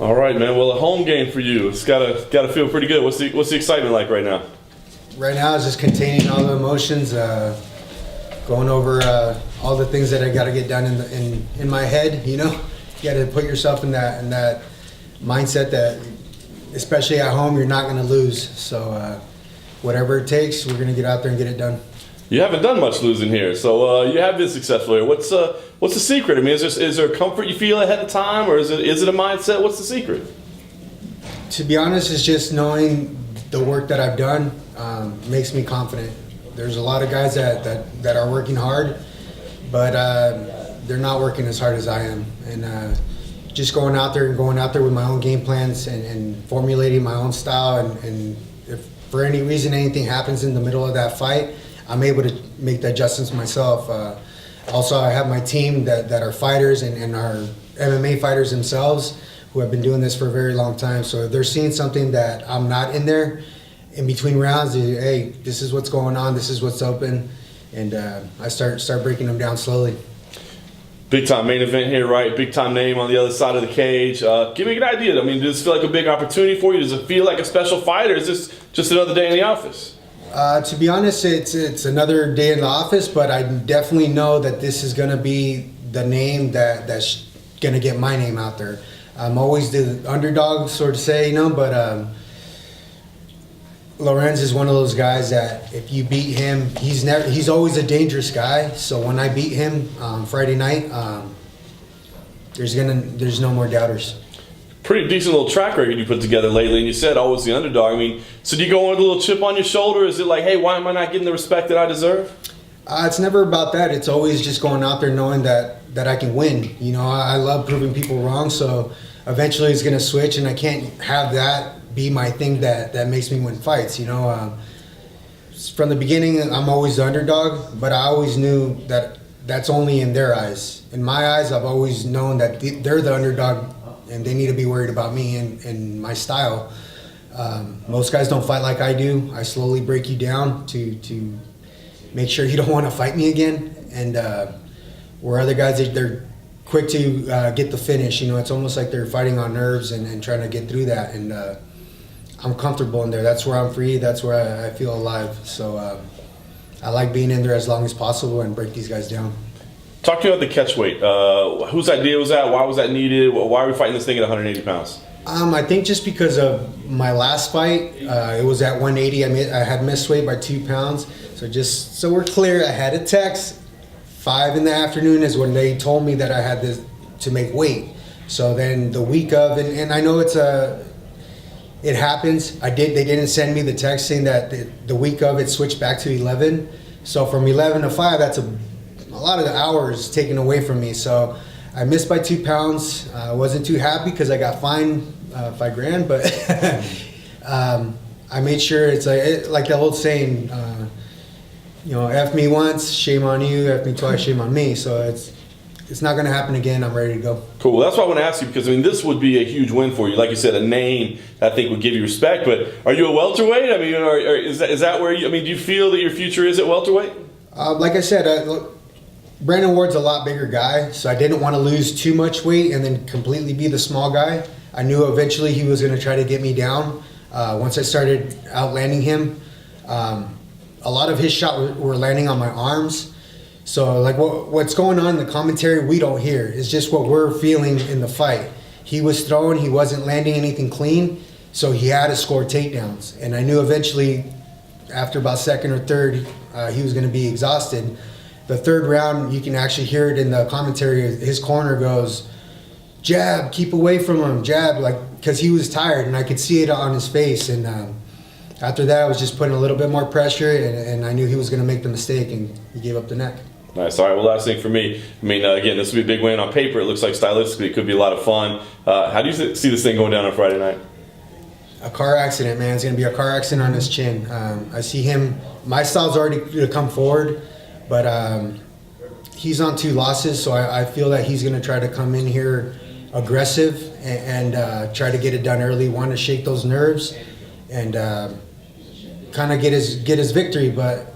All right, man. Well, a home game for you. It's gotta feel pretty good. What's the excitement like right now? Right now is just containing all the emotions, going over all the things that I got to get done in my head. You know, you got to put yourself in that mindset that, especially at home, you're not going to lose. So whatever it takes, we're going to get out there and get it done. You haven't done much losing here, so you have been successful here. What's the secret? I mean, is there comfort you feel ahead of time, or is it a mindset? What's the secret? To be honest, it's just knowing the work that I've done makes me confident. There's a lot of guys that are working hard, but they're not working as hard as I am. And just going out there with my own game plans and formulating my own style. And if for any reason anything happens in the middle of that fight, I'm able to make the adjustments myself. Also, I have my team that are fighters and are MMA fighters themselves who have been doing this for a very long time. So if they're seeing something that I'm not in there, in between rounds, hey, this is what's going on, this is what's open, and I start breaking them down slowly. Big time main event here, right? Big time name on the other side of the cage. Give me an idea. I mean, does this feel like a big opportunity for you? Does it feel like a special fight, or is this just another day in the office? To be honest, it's another day in the office, but I definitely know that this is going to be the name that's going to get my name out there. I'm always the underdog, sort of say, you know, but Lorenz is one of those guys that if you beat him, he's always a dangerous guy. So when I beat him Friday night, there's no more doubters. Pretty decent little track record you put together lately, and you said always the underdog. I mean, so do you go in with a little chip on your shoulder? Is it like, hey, why am I not getting the respect that I deserve? It's never about that. It's always just going out there knowing that I can win. You know, I love proving people wrong, so eventually it's going to switch, and I can't have that be my thing that makes me win fights. You know, from the beginning, I'm always the underdog, but I always knew that that's only in their eyes. In my eyes, I've always known that they're the underdog, and they need to be worried about me and my style. Most guys don't fight like I do. I slowly break you down to make sure you don't want to fight me again. And where other guys, they're quick to get the finish. You know, it's almost like they're fighting on nerves and trying to get through that. And I'm comfortable in there. That's where I'm free. That's where I feel alive. So I like being in there as long as possible and break these guys down. Talk to me about the catch weight. Whose idea was that? Why was that needed? Why are we fighting this thing at 180 pounds? I think just because of my last fight, it was at 180. I had missed weight by 2 pounds. So just so we're clear, I had a text. 5 in the afternoon is when they told me that I had to make weight. So then the week of, and I know it happens. They didn't send me the text saying that the week of it switched back to 11. So from 11 to 5, that's a lot of the hours taken away from me. So I missed by 2 pounds. I wasn't too happy because I got fined $5,000, but I made sure it's like the old saying, you know, F me once, shame on you, F me twice, shame on me. So it's not going to happen again. I'm ready to go. Cool. Well, that's why I want to ask you, because I mean, this would be a huge win for you. Like you said, a name that I think would give you respect. But are you a welterweight? I mean, or is that where you? I mean, do you feel that your future is at welterweight? Like I said, Brandon Ward's a lot bigger guy, so I didn't want to lose too much weight and then completely be the small guy. I knew eventually he was going to try to get me down. Once I started outlanding him, a lot of his shots were landing on my arms. So like what's going on in the commentary, we don't hear. It's just what we're feeling in the fight. He was throwing, he wasn't landing anything clean, so he had to score takedowns. And I knew eventually, after about second or third, he was going to be exhausted. The third round, you can actually hear it in the commentary. His corner goes, jab, keep away from him, jab, like, because he was tired, and I could see it on his face. And after that, I was just putting a little bit more pressure, and I knew he was going to make the mistake, and he gave up the neck. Nice. All right. Well, last thing for me. I mean, again, this would be a big win on paper. It looks like stylistically it could be a lot of fun. How do you see this thing going down on Friday night? A car accident, man. It's going to be a car accident on his chin. I see him. My style's already going to come forward, but he's on 2 losses, so I feel that he's going to try to come in here aggressive and try to get it done early. Want to shake those nerves and kind of get his victory, but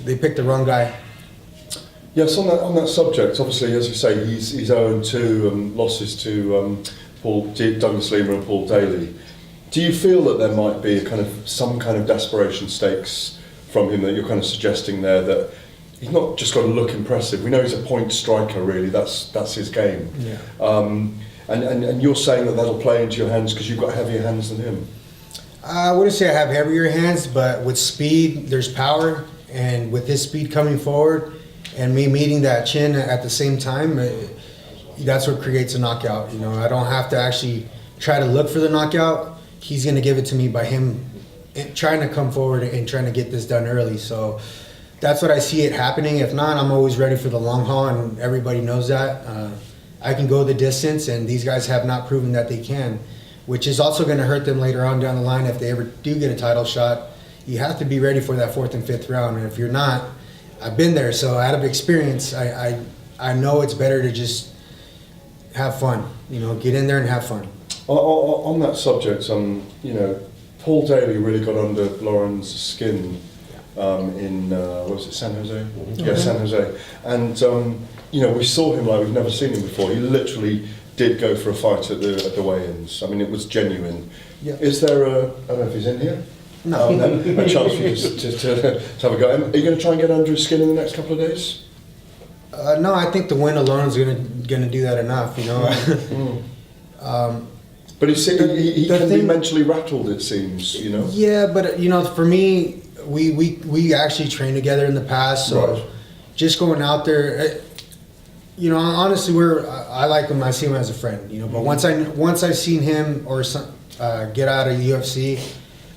they picked the wrong guy. Yes, on that subject, obviously, as you say, he's 0-2 and losses to Douglas Lima and Paul Daly. Do you feel that there might be some kind of desperation stakes from him that you're kind of suggesting there, that he's not just got to look impressive? We know he's a point striker, really. That's his game. Yeah. And you're saying that that'll play into your hands because you've got heavier hands than him. I wouldn't say I have heavier hands, but with speed, there's power, and with his speed coming forward, and me meeting that chin at the same time, that's what creates a knockout. You know, I don't have to actually try to look for the knockout. He's going to give it to me by him trying to come forward and trying to get this done early. So that's what I see it happening. If not, I'm always ready for the long haul, and everybody knows that. I can go the distance, and these guys have not proven that they can, which is also going to hurt them later on down the line if they ever do get a title shot. You have to be ready for that 4th and 5th round, and if you're not, I've been there, so out of experience, I know it's better to just have fun. You know, get in there and have fun. On that subject, you know, Paul Daly really got under Lorenz's skin in what was it, San Jose? Mm-hmm. Yeah, San Jose. And you know, we saw him like we've never seen him before. He literally did go for a fight at the weigh-ins. I mean, it was genuine. Yeah. Is there I don't know if he's in here. No. A chance for you to have a go. Are you going to try and get under his skin in the next couple of days? No, I think the win alone is gonna do that enough. You know. But he can be mentally rattled, it seems, you know? Yeah, but, you know, for me, we actually trained together in the past, so right. Just going out there, you know, honestly, I like him, I see him as a friend, you know, but once I seen him get out of the UFC,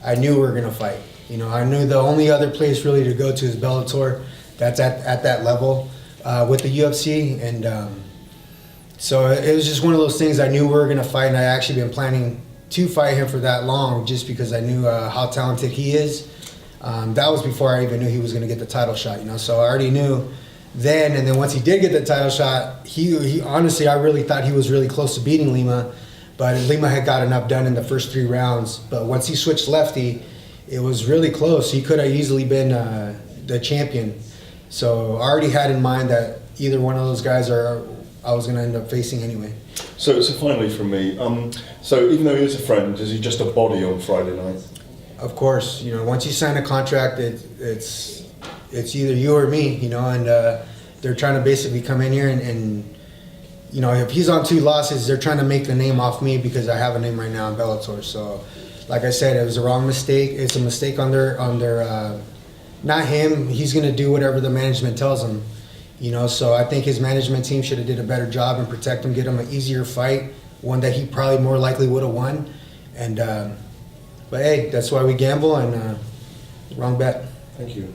I knew we were going to fight. You know, I knew the only other place really to go to is Bellator. That's at that level with the UFC, and so it was just one of those things. I knew we were going to fight, and I actually been planning to fight him for that long just because I knew how talented he is. That was before I even knew he was going to get the title shot, you know, so I already knew then. And then once he did get the title shot, he honestly, I really thought he was really close to beating Lima, but Lima had got enough done in the first 3 rounds. But once he switched lefty, it was really close. He could have easily been the champion. So I already had in mind that either one of those guys I was going to end up facing anyway. So finally from me, so even though he is a friend, is he just a body on Friday night? Of course, you know, once you sign a contract, it's either you or me, you know, and they're trying to basically come in here and you know, if he's on 2 losses, they're trying to make the name off me because I have a name right now in Bellator. So, like I said, it was a wrong mistake. It's a mistake on their not him. He's going to do whatever the management tells him. You know, so I think his management team should have did a better job and protect him, get him an easier fight, one that he probably more likely would have won. And but hey, that's why we gamble, and wrong bet. Thank you.